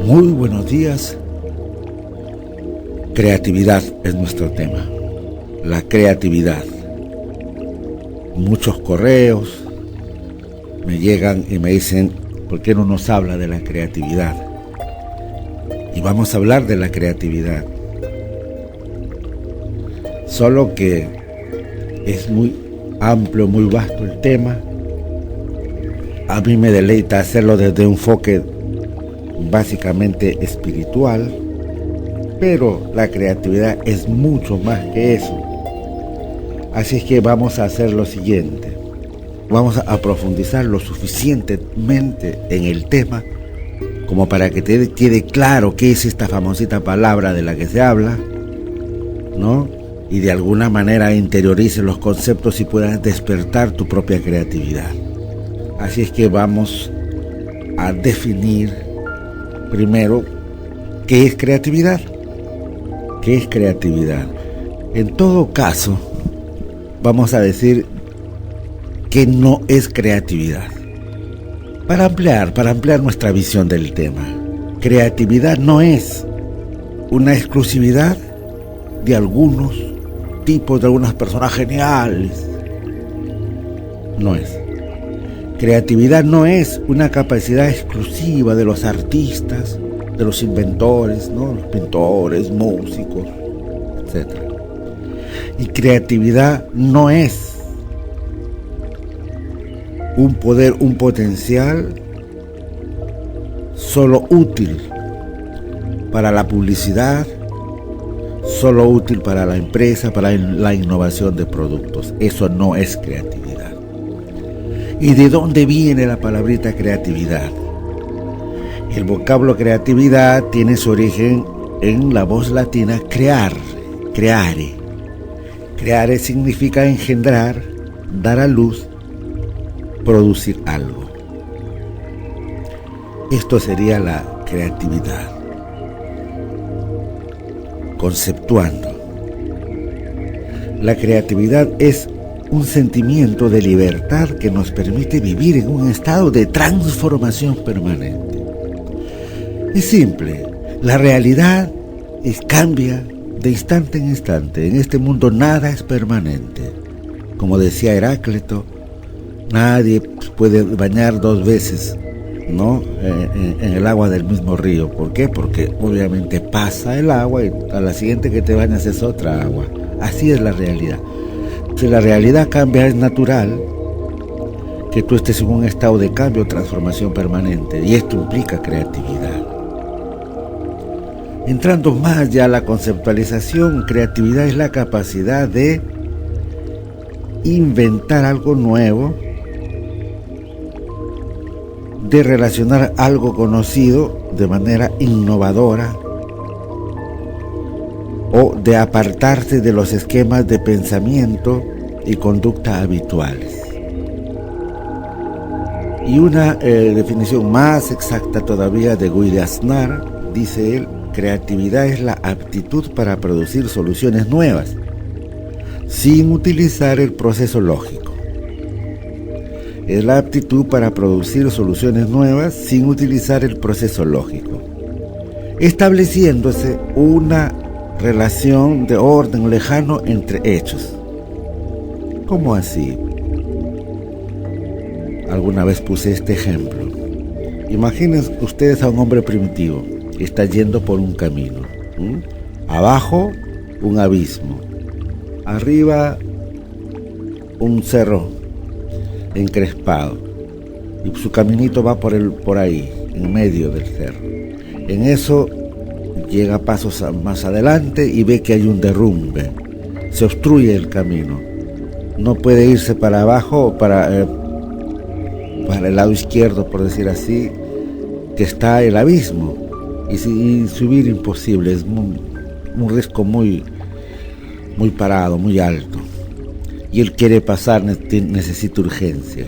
Muy buenos días. Creatividad es nuestro tema. La creatividad. Muchos correos me llegan y me dicen, ¿por qué no nos habla de la creatividad? Y vamos a hablar de la creatividad. Solo que es muy amplio, muy vasto el tema. A mí me deleita hacerlo desde un enfoque básicamente espiritual, pero la creatividad es mucho más que eso. Así es que vamos a hacer lo siguiente. Vamos a profundizar lo suficientemente en el tema como para que te quede claro qué es esta famosita palabra de la que se habla, ¿no? Y de alguna manera interiorices los conceptos y puedas despertar tu propia creatividad. Así es que vamos a definir primero qué es creatividad. ¿Qué es creatividad? En todo caso, vamos a decir que no es creatividad. Para ampliar nuestra visión del tema, creatividad no es una exclusividad de algunos tipos, de algunas personas geniales. No es. Creatividad no es una capacidad exclusiva de los artistas, de los inventores, ¿no? Los pintores, músicos, etc. Y creatividad no es un poder, un potencial solo útil para la publicidad, solo útil para la empresa, para la innovación de productos. Eso no es creatividad. ¿Y de dónde viene la palabrita creatividad? El vocablo creatividad tiene su origen en la voz latina crear, creare. Creare significa engendrar, dar a luz, producir algo. Esto sería la creatividad. Conceptuando. La creatividad es un sentimiento de libertad que nos permite vivir en un estado de transformación permanente. Es simple, la realidad cambia de instante en instante. En este mundo nada es permanente. Como decía Heráclito, nadie puede bañar dos veces, ¿no? En el agua del mismo río. ¿Por qué? Porque obviamente pasa el agua y a la siguiente que te bañas es otra agua. Así es la realidad. Si la realidad cambia, es natural que tú estés en un estado de cambio, transformación permanente, y esto implica creatividad. Entrando más ya a la conceptualización, creatividad es la capacidad de inventar algo nuevo, de relacionar algo conocido de manera innovadora, o de apartarse de los esquemas de pensamiento y conducta habituales. Y una definición más exacta todavía de Guy de Asnar, dice él, creatividad es la aptitud para producir soluciones nuevas, sin utilizar el proceso lógico. Es la aptitud para producir soluciones nuevas sin utilizar el proceso lógico, estableciéndose una relación de orden lejano entre hechos. ¿Cómo así? Alguna vez puse este ejemplo. Imaginen ustedes a un hombre primitivo que está yendo por un camino. Abajo, un abismo. Arriba, un cerro encrespado. Y su caminito va por ahí, en medio del cerro. En eso llega pasos más adelante y ve que hay un derrumbe. Se obstruye el camino. No puede irse para abajo o para el lado izquierdo, por decir así, que está el abismo. Y subir imposible. Es un riesgo muy parado, muy alto. Y él quiere pasar, necesita urgencia.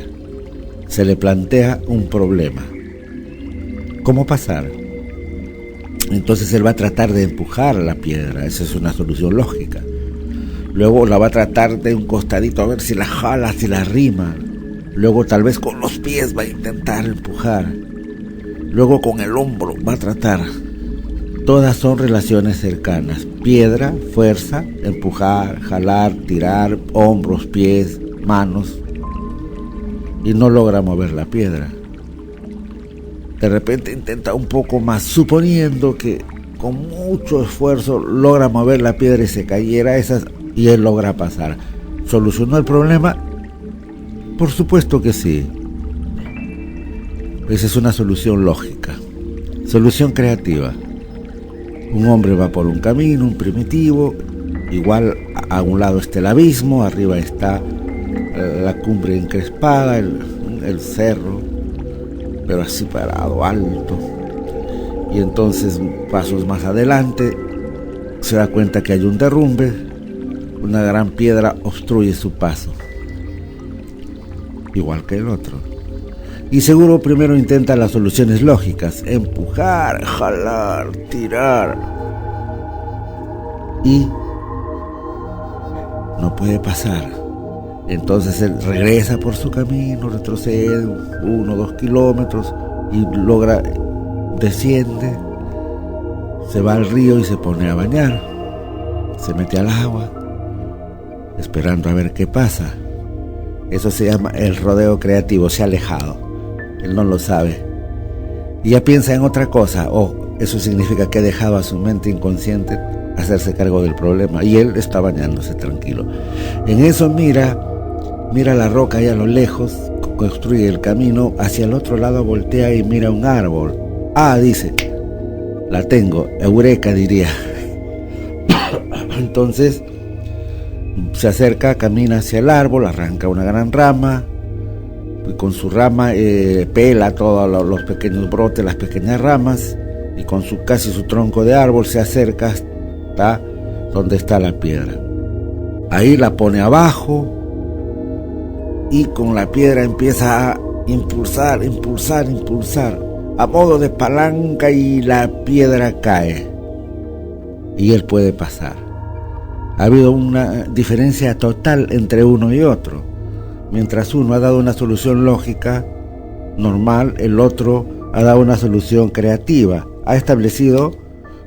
Se le plantea un problema. ¿Cómo pasar? Entonces él va a tratar de empujar la piedra. Esa es una solución lógica. Luego la va a tratar de un costadito a ver si la jala, si la arrima. Luego tal vez con los pies va a intentar empujar. Luego con el hombro va a tratar. Todas son relaciones cercanas. Piedra, fuerza, empujar, jalar, tirar, hombros, pies, manos. Y no logra mover la piedra. De repente intenta un poco más, suponiendo que con mucho esfuerzo logra mover la piedra y se cayera y él logra pasar. ¿Solucionó el problema? Por supuesto que sí. Esa es una solución lógica. Solución creativa. Un hombre va por un camino, un primitivo, igual a un lado está el abismo, arriba está la cumbre encrespada, el cerro, pero así parado, alto. Y entonces, pasos más adelante, se da cuenta que hay un derrumbe, una gran piedra obstruye su paso, igual que el otro. Y seguro primero intenta las soluciones lógicas, empujar, jalar, tirar. Y no puede pasar. Entonces él regresa por su camino, retrocede 1 o 2 kilómetros y desciende, se va al río y se pone a bañar. Se mete al agua, esperando a ver qué pasa. Eso se llama el rodeo creativo, se ha alejado. Él no lo sabe. Y ya piensa en otra cosa. Eso significa que ha dejado a su mente inconsciente hacerse cargo del problema. Y él está bañándose tranquilo. En eso mira la roca ahí a lo lejos, construye el camino, hacia el otro lado voltea y mira un árbol. Dice, la tengo, eureka diría. Entonces se acerca, camina hacia el árbol, arranca una gran rama, y con su rama pela todos los pequeños brotes, las pequeñas ramas, y con casi su tronco de árbol se acerca hasta donde está la piedra. Ahí la pone abajo y con la piedra empieza a impulsar a modo de palanca, y la piedra cae y él puede pasar. Ha habido una diferencia total entre uno y otro. Mientras uno ha dado una solución lógica, normal, el otro ha dado una solución creativa. Ha establecido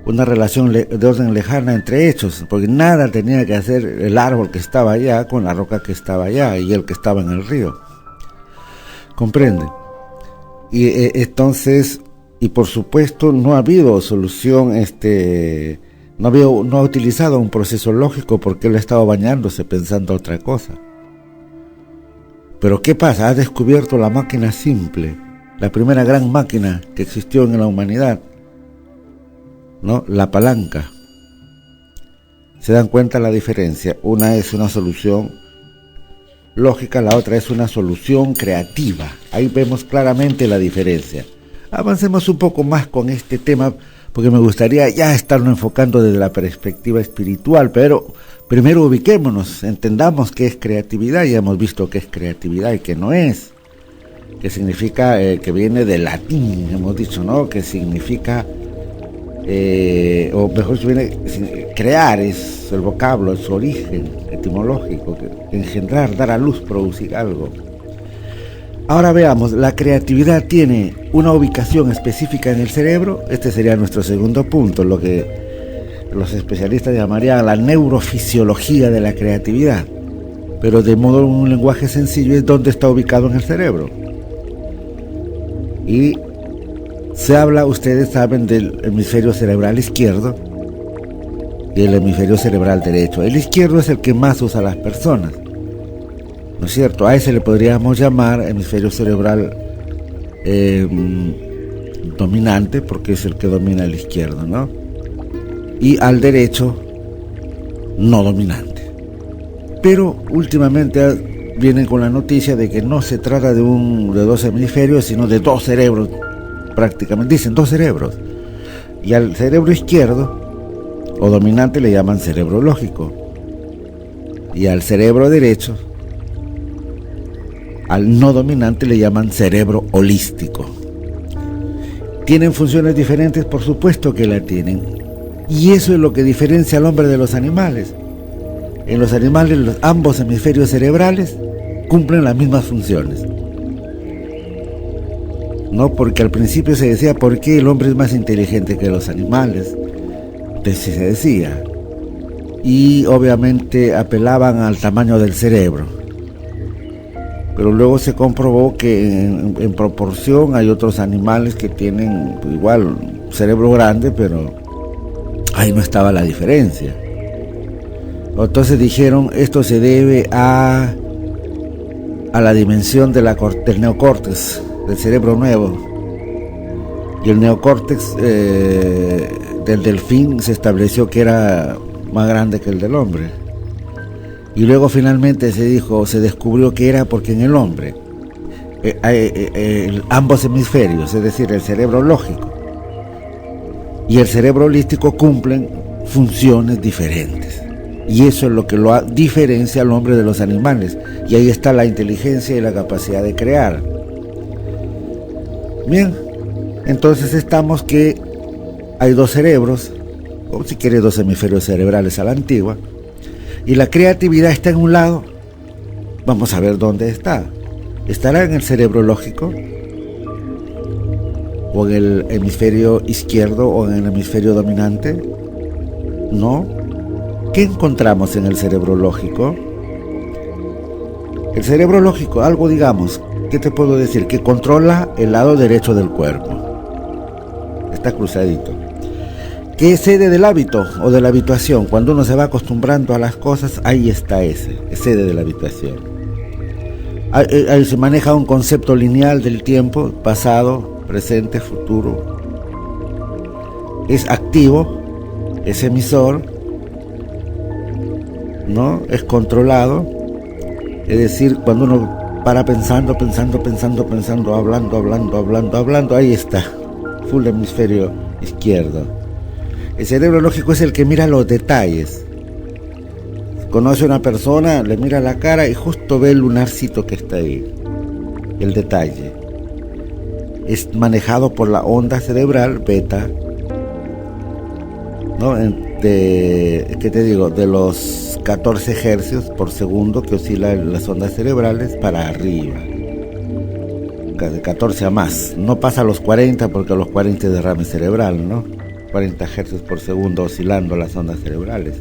una relación de orden lejana entre hechos, porque nada tenía que hacer el árbol que estaba allá con la roca que estaba allá y el que estaba en el río. ¿Comprende? Y entonces, y por supuesto no ha habido solución, no ha utilizado un proceso lógico, porque él ha estado bañándose pensando otra cosa. Pero ¿qué pasa? Ha descubierto la máquina simple, la primera gran máquina que existió en la humanidad, ¿no? La palanca. ¿Se dan cuenta la diferencia? Una es una solución lógica, la otra es una solución creativa. Ahí vemos claramente la diferencia. Avancemos un poco más con este tema, porque me gustaría ya estarlo enfocando desde la perspectiva espiritual, pero primero ubiquémonos, entendamos qué es creatividad. Ya hemos visto qué es creatividad y qué no es, que significa, que viene del latín, hemos dicho, ¿no? Que significa, o mejor viene, crear, es el vocablo, es su origen etimológico, engendrar, dar a luz, producir algo. Ahora veamos, la creatividad tiene una ubicación específica en el cerebro. Este sería nuestro segundo punto, lo que los especialistas llamarían la neurofisiología de la creatividad, pero de modo un lenguaje sencillo es dónde está ubicado en el cerebro. Y se habla, ustedes saben, del hemisferio cerebral izquierdo y el hemisferio cerebral derecho. El izquierdo es el que más usa las personas, ¿no es cierto? A ese le podríamos llamar hemisferio cerebral dominante, porque es el que domina el izquierdo, ¿no? Y al derecho, no dominante. Pero últimamente vienen con la noticia de que no se trata de 2 hemisferios, sino de 2 cerebros, prácticamente. Dicen 2 cerebros. Y al cerebro izquierdo, o dominante, le llaman cerebro lógico. Y al cerebro derecho, al no dominante, le llaman cerebro holístico. ¿Tienen funciones diferentes? Por supuesto que la tienen. Y eso es lo que diferencia al hombre de los animales. En los animales, ambos hemisferios cerebrales cumplen las mismas funciones. ¿no? Porque al principio se decía, ¿por qué el hombre es más inteligente que los animales? Entonces se decía. Y obviamente apelaban al tamaño del cerebro. Pero luego se comprobó que en proporción hay otros animales que tienen igual cerebro grande, pero ahí no estaba la diferencia. Entonces dijeron, esto se debe a la dimensión del neocórtex, del cerebro nuevo. Y el neocórtex del delfín se estableció que era más grande que el del hombre. Y luego finalmente se descubrió que era porque en el hombre ambos hemisferios, es decir, el cerebro lógico y el cerebro holístico, cumplen funciones diferentes. Y eso es lo que lo diferencia al hombre de los animales. Y ahí está la inteligencia y la capacidad de crear. Bien, entonces estamos que hay dos cerebros, o si quiere dos hemisferios cerebrales a la antigua, y la creatividad está en un lado. Vamos a ver dónde está. ¿Estará en el cerebro lógico? ¿O en el hemisferio izquierdo o en el hemisferio dominante? No. ¿Qué encontramos en el cerebro lógico? El cerebro lógico, algo digamos, ¿qué te puedo decir? Que controla el lado derecho del cuerpo. Está cruzadito. ¿Qué es sede del hábito o de la habituación? Cuando uno se va acostumbrando a las cosas, ahí está es sede de la habituación. Ahí se maneja un concepto lineal del tiempo, pasado, presente, futuro. Es activo, es emisor, ¿no? Es controlado. Es decir, cuando uno para pensando, hablando, ahí está, full hemisferio izquierdo. El cerebro lógico es el que mira los detalles. Conoce a una persona, le mira la cara y justo ve el lunarcito que está ahí. El detalle. Es manejado por la onda cerebral beta, ¿no? ¿Qué te digo? De los 14 hercios por segundo que oscilan las ondas cerebrales para arriba. De 14 a más. No pasa a los 40 porque a los 40 es derrame cerebral, ¿no? 40 hercios por segundo oscilando las ondas cerebrales.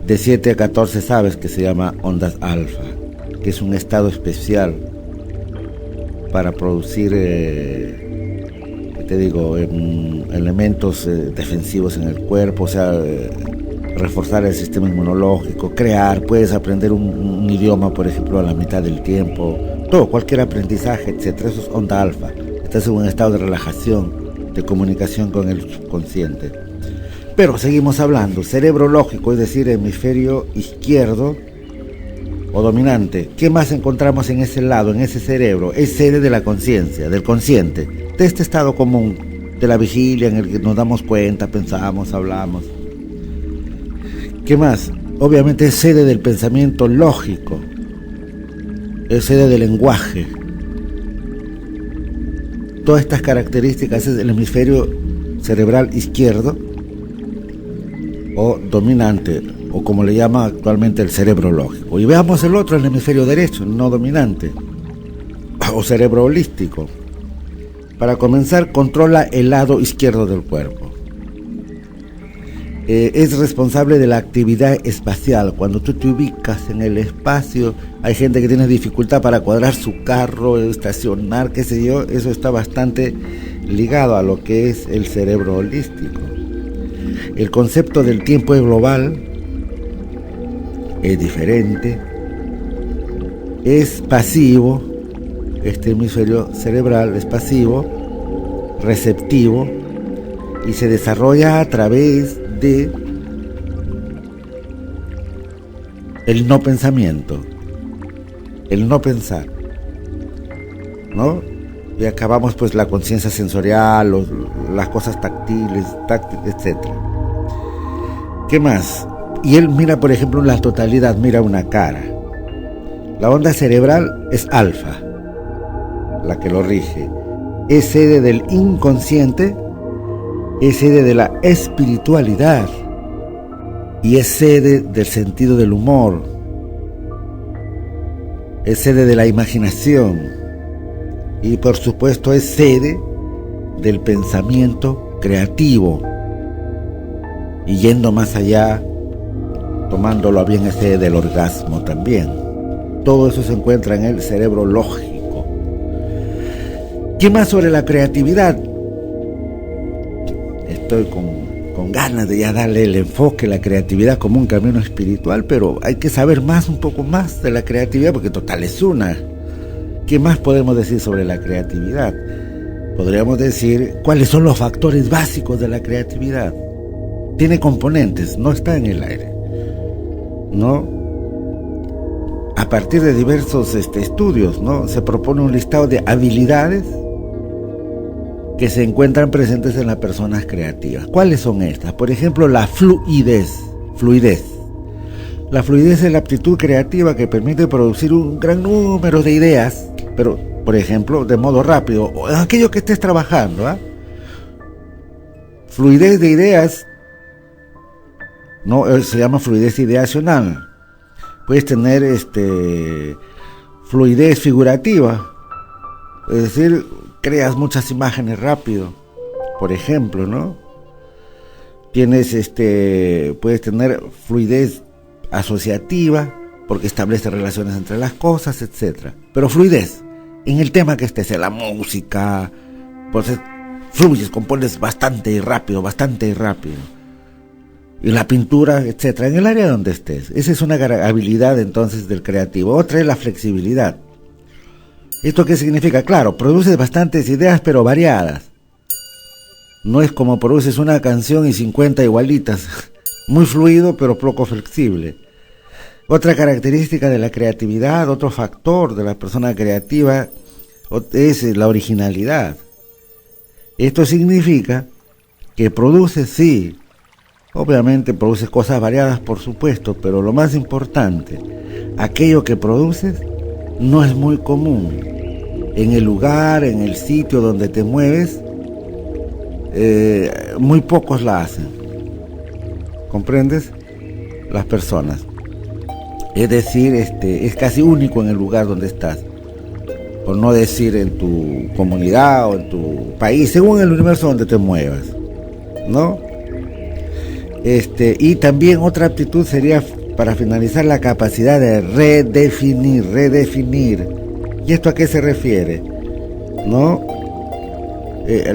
De 7 a 14 sabes que se llama ondas alfa, que es un estado especial para producir, elementos defensivos en el cuerpo, o sea, reforzar el sistema inmunológico, crear, puedes aprender un idioma, por ejemplo, a la mitad del tiempo, todo, cualquier aprendizaje, etcétera. Eso es onda alfa. Estás en un estado de relajación, de comunicación con el subconsciente. Pero seguimos hablando, cerebro lógico, es decir, hemisferio izquierdo o dominante. ¿Qué más encontramos en ese lado, en ese cerebro? Es sede de la conciencia, del consciente, de este estado común, de la vigilia en el que nos damos cuenta, pensamos, hablamos. ¿Qué más? Obviamente es sede del pensamiento lógico, es sede del lenguaje. Todas estas características es el hemisferio cerebral izquierdo o dominante, o como le llama actualmente el cerebro lógico. Y veamos el otro, el hemisferio derecho, no dominante, o cerebro holístico. Para comenzar, controla el lado izquierdo del cuerpo. Es responsable de la actividad espacial. Cuando tú te ubicas en el espacio, hay gente que tiene dificultad para cuadrar su carro, estacionar, qué sé yo. Eso está bastante ligado a lo que es el cerebro holístico. El concepto del tiempo es global, es diferente, es pasivo. Este hemisferio cerebral es pasivo, receptivo, y se desarrolla a través de el no pensamiento, el no pensar, ¿no? Y acabamos pues la conciencia sensorial, las cosas táctiles, etc. ¿Qué más? Y él mira, por ejemplo, la totalidad, mira una cara. La onda cerebral es alfa, la que lo rige. Es sede del inconsciente, es sede de la espiritualidad y es sede del sentido del humor, es sede de la imaginación y por supuesto es sede del pensamiento creativo. Y yendo más allá, tomándolo a bien, es sede del orgasmo también. Todo eso se encuentra en el cerebro lógico. ¿Qué más sobre la creatividad? Estoy con ganas de ya darle el enfoque a la creatividad como un camino espiritual, pero hay que saber un poco más de la creatividad, porque total es una. ¿Qué más podemos decir sobre la creatividad? Podríamos decir cuáles son los factores básicos de la creatividad. Tiene componentes, no está en el aire, ¿no? A partir de diversos estudios, ¿no? Se propone un listado de habilidades que se encuentran presentes en las personas creativas. ¿Cuáles son estas? Por ejemplo, la fluidez. La fluidez es la aptitud creativa que permite producir un gran número de ideas, pero, por ejemplo, de modo rápido, o aquello que estés trabajando, ¿ah? Fluidez de ideas, no, se llama fluidez ideacional. Puedes tener fluidez figurativa, es decir, creas muchas imágenes rápido, por ejemplo, ¿no? Puedes tener fluidez asociativa, porque establece relaciones entre las cosas, etc. Pero fluidez, en el tema que estés, en la música, pues fluyes, compones bastante rápido. Y la pintura, etc., en el área donde estés. Esa es una habilidad entonces del creativo. Otra es la flexibilidad. ¿Esto qué significa? Claro, produces bastantes ideas, pero variadas. No es como produces una canción y 50 igualitas. Muy fluido, pero poco flexible. Otra característica de la creatividad, otro factor de la persona creativa, es la originalidad. Esto significa que produces, sí, obviamente produces cosas variadas, por supuesto, pero lo más importante, aquello que produces no es muy común. En el lugar, en el sitio donde te mueves, muy pocos la hacen. ¿Comprendes? Las personas. Es decir, es casi único en el lugar donde estás. Por no decir en tu comunidad o en tu país, según el universo donde te muevas, ¿no? Y también otra aptitud sería, para finalizar, la capacidad de redefinir. ¿Y esto a qué se refiere? ¿No?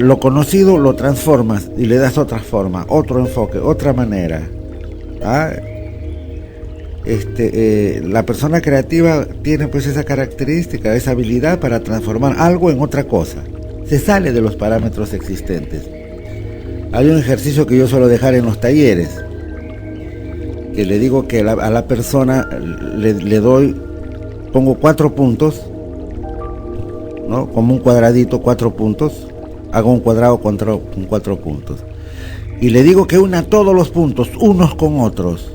Lo conocido lo transformas y le das otra forma, otro enfoque, otra manera. ¿Ah? La persona creativa tiene pues esa característica, esa habilidad para transformar algo en otra cosa. Se sale de los parámetros existentes. Hay un ejercicio que yo suelo dejar en los talleres, que le digo que a la persona pongo 4 puntos, ¿no? Como un cuadradito, 4 puntos, hago un cuadrado con 4 puntos, y le digo que una todos los puntos, unos con otros,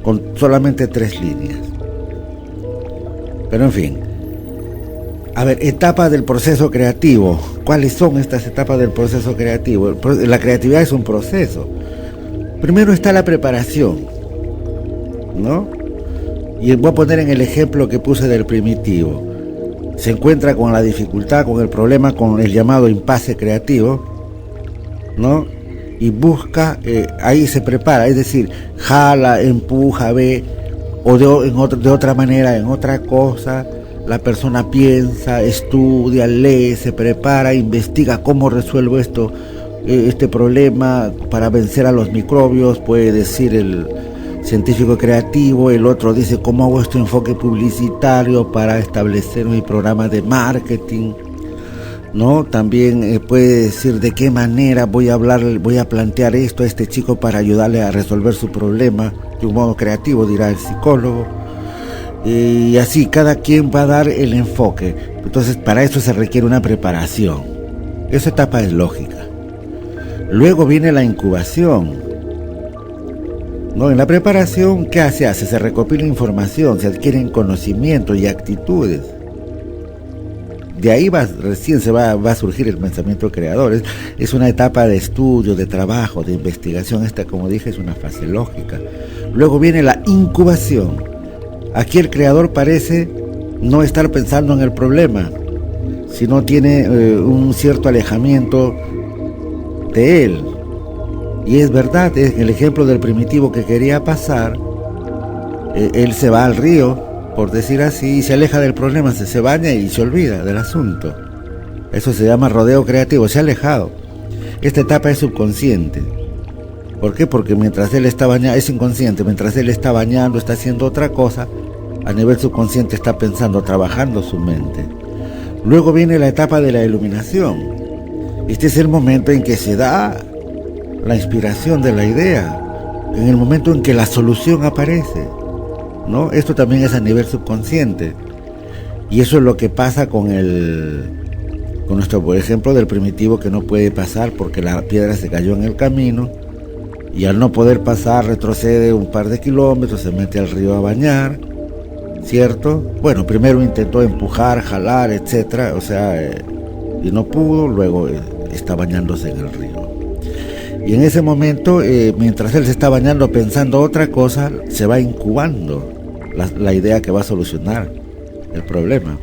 con solamente 3 líneas. Pero en fin, a ver, etapas del proceso creativo. ¿Cuáles son estas etapas del proceso creativo? La creatividad es un proceso. Primero está la preparación, ¿no? Y voy a poner en el ejemplo que puse del primitivo. Se encuentra con la dificultad, con el problema, con el llamado impasse creativo, ¿no? Y busca, ahí se prepara, es decir, jala, empuja, ve, o de otra manera, en otra cosa. La persona piensa, estudia, lee, se prepara, investiga cómo resuelvo este problema para vencer a los microbios, puede decir el científico creativo. El otro dice cómo hago este enfoque publicitario para establecer mi programa de marketing, ¿no? También puede decir de qué manera voy a plantear esto a este chico para ayudarle a resolver su problema de un modo creativo, dirá el psicólogo. Y así cada quien va a dar el enfoque. Entonces para eso se requiere una preparación. Esa etapa es lógica. Luego viene la incubación, ¿no? En la preparación, ¿qué se hace? Se recopila información, se adquieren conocimientos y actitudes. De ahí recién va a surgir el pensamiento creador. Es una etapa de estudio, de trabajo, de investigación. Esta, como dije, es una fase lógica. Luego viene la incubación. Aquí el creador parece no estar pensando en el problema, sino tiene un cierto alejamiento de él. Y es verdad, es el ejemplo del primitivo que quería pasar. Él se va al río, por decir así, y se aleja del problema, se baña y se olvida del asunto. Eso se llama rodeo creativo, se ha alejado. Esta etapa es subconsciente. ¿Por qué? Porque mientras él está bañando, es inconsciente, mientras él está bañando, está haciendo otra cosa, a nivel subconsciente está pensando, trabajando su mente. Luego viene la etapa de la iluminación. Este es el momento en que se da la inspiración de la idea, en el momento en que la solución aparece, ¿no? Esto también es a nivel subconsciente. Y eso es lo que pasa con nuestro, por ejemplo, del primitivo que no puede pasar porque la piedra se cayó en el camino, y al no poder pasar retrocede un par de kilómetros, se mete al río a bañar, ¿cierto? Bueno, primero intentó empujar, jalar, etcétera, o sea, y no pudo, luego está bañándose en el río. Y en ese momento, mientras él se está bañando pensando otra cosa, se va incubando la idea que va a solucionar el problema.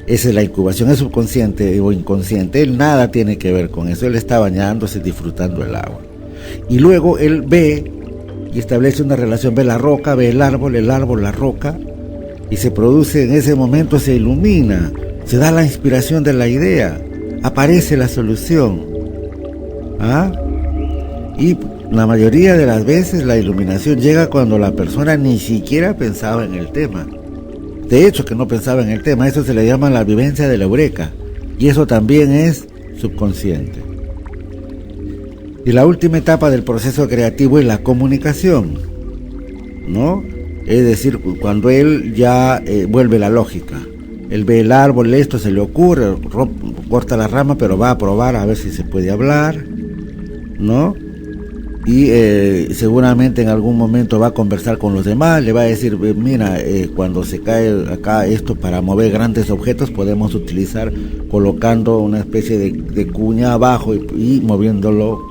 Esa es la incubación, es subconsciente o inconsciente, él nada tiene que ver con eso, él está bañándose, disfrutando el agua. Y luego él ve y establece una relación, ve la roca, ve el árbol, la roca, y se produce en ese momento, se ilumina, se da la inspiración de la idea, aparece la solución. ¿Ah? Y la mayoría de las veces la iluminación llega cuando la persona ni siquiera pensaba en el tema. De hecho, que no pensaba en el tema, eso se le llama la vivencia de la eureka, y eso también es subconsciente. Y la última etapa del proceso creativo es la comunicación, ¿no? Es decir, cuando él ya vuelve la lógica. Él ve el árbol, esto se le ocurre, corta la rama, pero va a probar a ver si se puede hablar, ¿no? Y seguramente en algún momento va a conversar con los demás, le va a decir, mira, cuando se cae acá esto para mover grandes objetos, podemos utilizar colocando una especie de cuña abajo y moviéndolo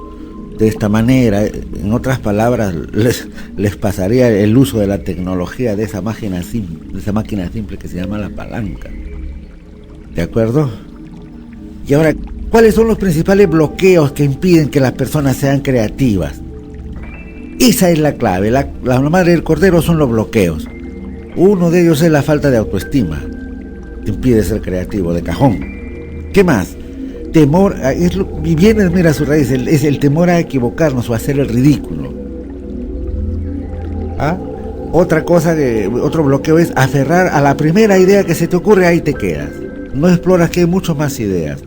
de esta manera. En otras palabras, les pasaría el uso de la tecnología de esa máquina simple que se llama la palanca. ¿De acuerdo? Y ahora, ¿cuáles son los principales bloqueos que impiden que las personas sean creativas? Esa es la clave. La madre del cordero son los bloqueos. Uno de ellos es la falta de autoestima. Te impide ser creativo, de cajón. ¿Qué más? Temor, y viene, mira su raíz, es el temor a equivocarnos o a hacer el ridículo. ¿Ah? Otro bloqueo es aferrar a la primera idea que se te ocurre, ahí te quedas. No exploras que hay muchas más ideas.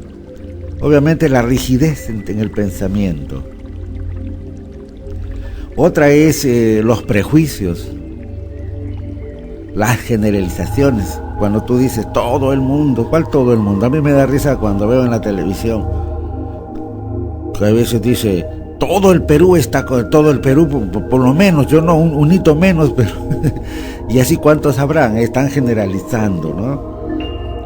Obviamente la rigidez en el pensamiento. Otra es los prejuicios, las generalizaciones. Cuando tú dices todo el mundo, ¿cuál todo el mundo? A mí me da risa cuando veo en la televisión que a veces dice todo el Perú por lo menos, yo no, un hito menos, pero y así cuántos habrán, están generalizando, ¿no?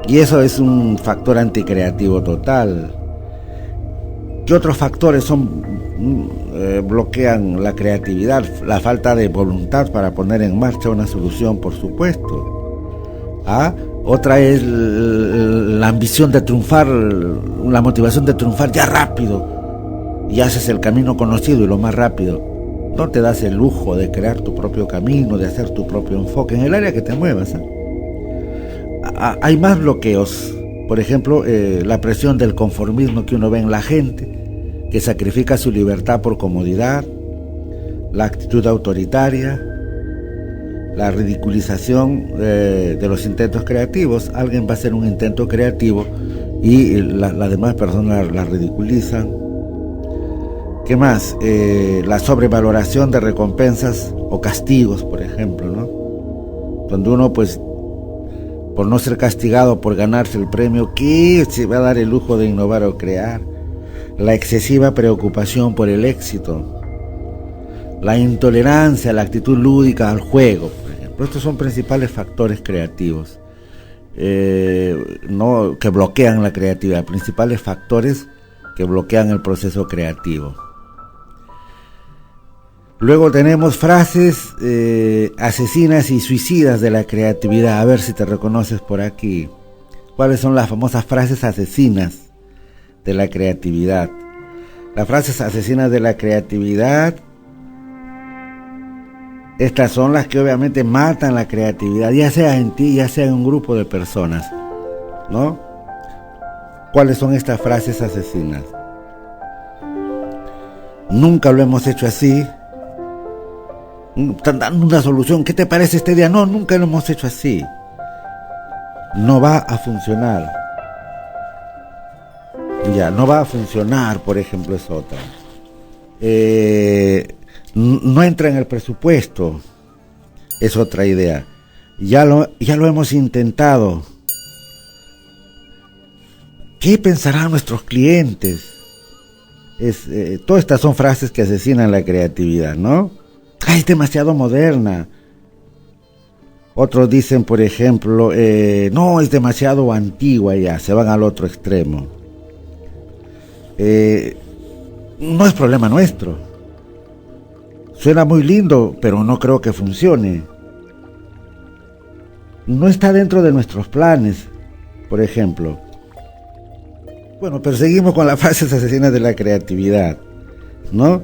Y eso es un factor anticreativo total. ¿Qué otros factores bloquean la creatividad? La falta de voluntad para poner en marcha una solución, por supuesto. Otra es la ambición de triunfar, la motivación de triunfar ya rápido, y haces el camino conocido y lo más rápido. No te das el lujo de crear tu propio camino, de hacer tu propio enfoque en el área que te muevas. Hay más bloqueos. Por ejemplo, la presión del conformismo que uno ve en la gente, que sacrifica su libertad por comodidad, la actitud autoritaria, la ridiculización de los intentos creativos. Alguien va a hacer un intento creativo y las demás personas la ridiculizan. ¿Qué más? La sobrevaloración de recompensas o castigos, por ejemplo, ¿no? Donde uno, pues, por no ser castigado por ganarse el premio, ¿qué se va a dar el lujo de innovar o crear? La excesiva preocupación por el éxito, la intolerancia, la actitud lúdica al juego, por ejemplo. Estos son principales factores creativos, que bloquean la creatividad, principales factores que bloquean el proceso creativo. Luego tenemos frases asesinas y suicidas de la creatividad. A ver si te reconoces por aquí. ¿Cuáles son las famosas frases asesinas de la creatividad? Las frases asesinas de la creatividad, estas son las que obviamente matan la creatividad, ya sea en ti, ya sea en un grupo de personas, ¿no? ¿Cuáles son estas frases asesinas? Nunca lo hemos hecho así. Están dando una solución. ¿Qué te parece este día? No, nunca lo hemos hecho así. No va a funcionar. Ya, no va a funcionar, por ejemplo, es otra. No entra en el presupuesto, es otra idea. Ya lo hemos intentado. ¿Qué pensarán nuestros clientes? Todas estas son frases que asesinan la creatividad, ¿no? ¡Ay, es demasiado moderna! Otros dicen, por ejemplo, no, es demasiado antigua ya, se van al otro extremo. No es problema nuestro. Suena muy lindo, pero no creo que funcione. No está dentro de nuestros planes, por ejemplo. Bueno, pero seguimos con las frases asesinas de la creatividad, ¿no?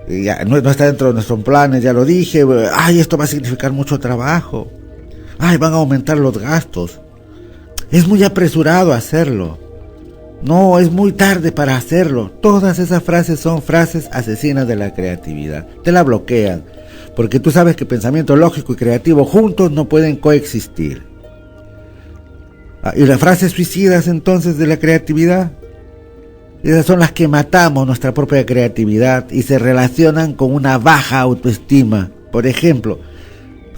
Ya, no está dentro de nuestros planes, ya lo dije. Ay, esto va a significar mucho trabajo. Ay, van a aumentar los gastos. Es muy apresurado hacerlo. No, es muy tarde para hacerlo. Todas esas frases son frases asesinas de la creatividad. Te la bloquean, porque tú sabes que pensamiento lógico y creativo juntos no pueden coexistir. Y las frases suicidas entonces de la creatividad, esas son las que matamos nuestra propia creatividad y se relacionan con una baja autoestima. Por ejemplo,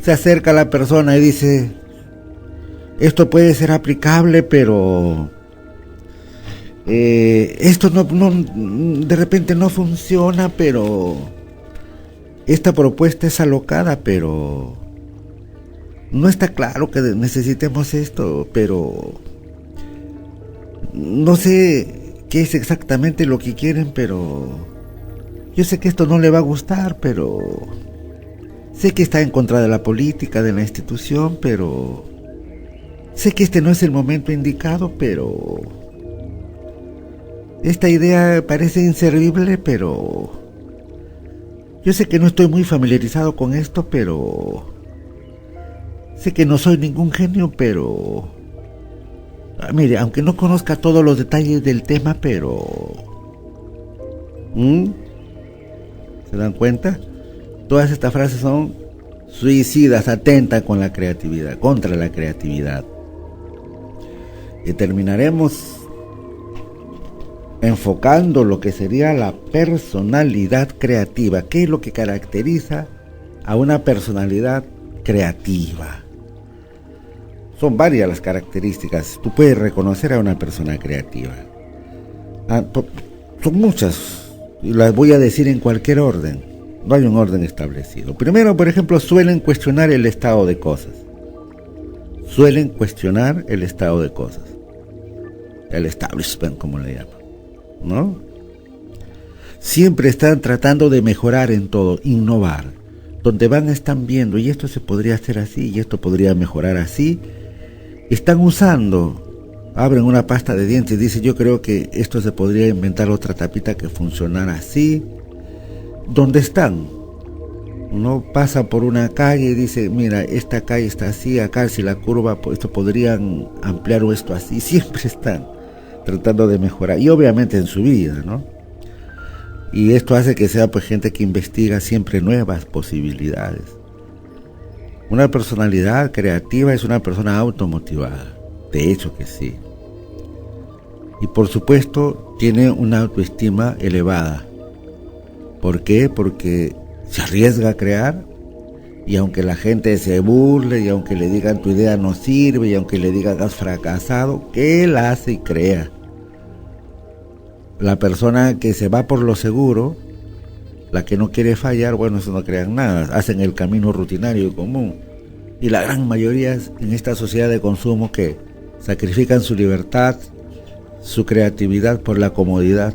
se acerca a la persona y dice, esto puede ser aplicable, pero esto no, de repente no funciona, pero esta propuesta es alocada, pero no está claro que necesitemos esto, pero no sé qué es exactamente lo que quieren, pero yo sé que esto no le va a gustar, pero sé que está en contra de la política, de la institución, pero sé que este no es el momento indicado, pero esta idea parece inservible, pero yo sé que no estoy muy familiarizado con esto, pero sé que no soy ningún genio, pero mire, aunque no conozca todos los detalles del tema, pero ¿se dan cuenta? Todas estas frases son suicidas, atentan con la creatividad, contra la creatividad. Y terminaremos enfocando lo que sería la personalidad creativa. ¿Qué es lo que caracteriza a una personalidad creativa? Son varias las características. Tú puedes reconocer a una persona creativa. Son muchas, y las voy a decir en cualquier orden. No hay un orden establecido. Primero, por ejemplo, suelen cuestionar el estado de cosas. Suelen cuestionar el estado de cosas. El establishment, como le llaman, ¿no? Siempre están tratando de mejorar en todo, innovar. Donde van están viendo, y esto se podría hacer así, y esto podría mejorar así. Están usando, abren una pasta de dientes y dicen, yo creo que esto se podría inventar otra tapita que funcionara así. ¿Dónde están? Uno pasa por una calle y dice, mira, esta calle está así, acá si la curva, pues esto podrían ampliar esto así. Siempre están tratando de mejorar, y obviamente en su vida, ¿no? Y esto hace que sea pues gente que investiga siempre nuevas posibilidades. Una personalidad creativa es una persona automotivada, de hecho que sí. Y por supuesto tiene una autoestima elevada. ¿Por qué? Porque se arriesga a crear, y aunque la gente se burle, y aunque le digan tu idea no sirve, y aunque le digan has fracasado, que él hace y crea. La persona que se va por lo seguro, la que no quiere fallar, bueno, eso no crean nada, hacen el camino rutinario y común. Y la gran mayoría en esta sociedad de consumo que sacrifican su libertad, su creatividad por la comodidad,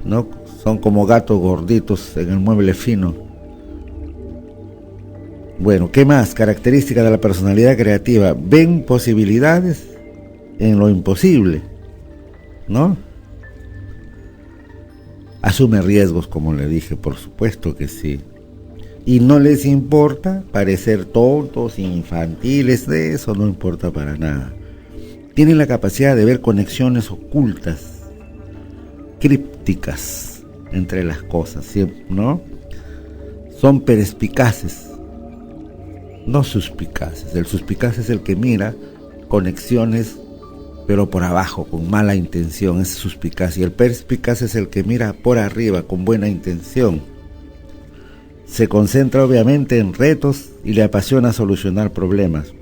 ¿no? Son como gatos gorditos en el mueble fino. Bueno, ¿qué más? Característica de la personalidad creativa. Ven posibilidades en lo imposible, ¿no? Asume riesgos, como le dije, por supuesto que sí. Y no les importa parecer tontos, infantiles, de eso no importa para nada. Tienen la capacidad de ver conexiones ocultas, crípticas entre las cosas, ¿no? Son perspicaces, no suspicaces. El suspicaz es el que mira conexiones pero por abajo, con mala intención, es suspicaz. Y el perspicaz es el que mira por arriba, con buena intención. Se concentra obviamente en retos y le apasiona solucionar problemas.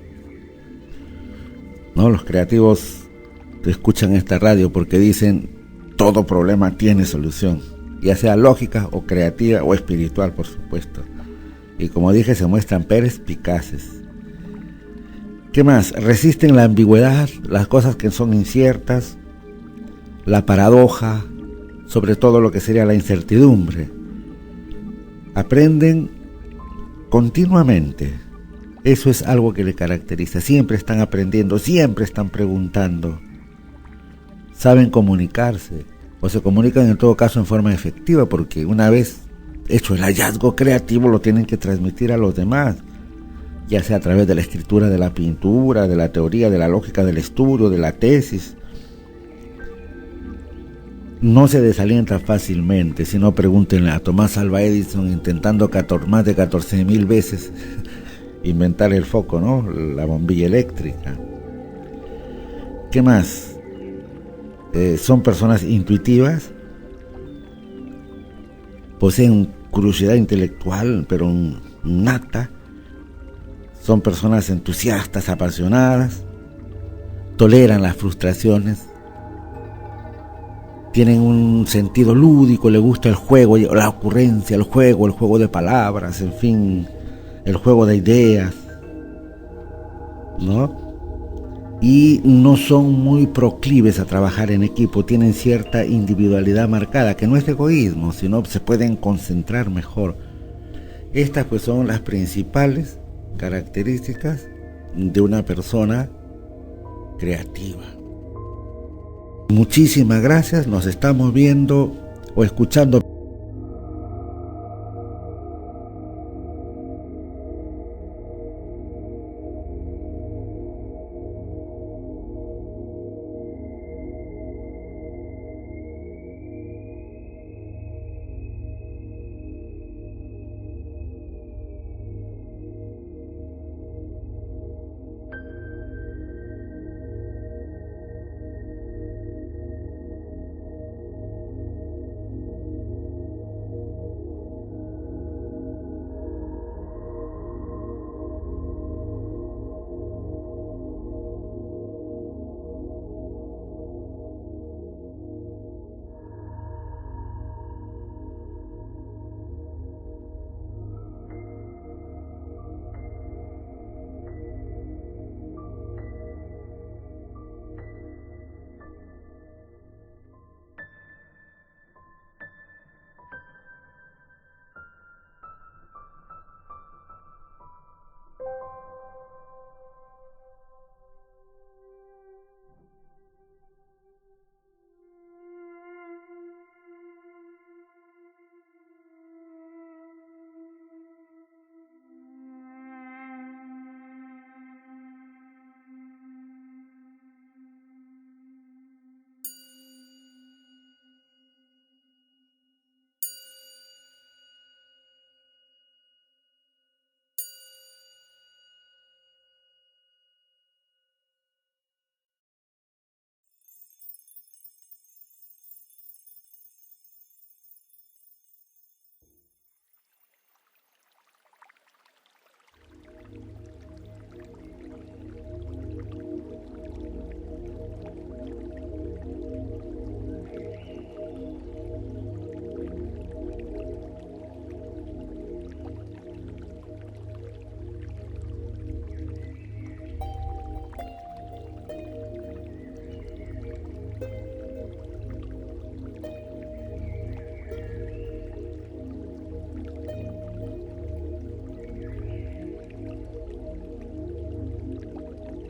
¿No? Los creativos escuchan esta radio porque dicen, todo problema tiene solución, ya sea lógica o creativa o espiritual, por supuesto. Y como dije, se muestran perspicaces. ¿Qué más? Resisten la ambigüedad, las cosas que son inciertas, la paradoja, sobre todo lo que sería la incertidumbre. Aprenden continuamente. Eso es algo que le caracteriza. Siempre están aprendiendo, siempre están preguntando. Saben comunicarse, o se comunican en todo caso en forma efectiva, porque una vez hecho el hallazgo creativo lo tienen que transmitir a los demás, ya sea a través de la escritura, de la pintura, de la teoría, de la lógica, del estudio, de la tesis. No se desalienta fácilmente, si no pregúntenle a Tomás Alva Edison intentando más de 14,000 veces inventar el foco, ¿no? La bombilla eléctrica. ¿Qué más? Son personas intuitivas, poseen curiosidad intelectual, pero nata. Son personas entusiastas, apasionadas, toleran las frustraciones, tienen un sentido lúdico, les gusta el juego, la ocurrencia, el juego de palabras, en fin, el juego de ideas, ¿no? Y no son muy proclives a trabajar en equipo, tienen cierta individualidad marcada, que no es egoísmo, sino se pueden concentrar mejor. Estas pues son las principales características de una persona creativa. Muchísimas gracias, nos estamos viendo o escuchando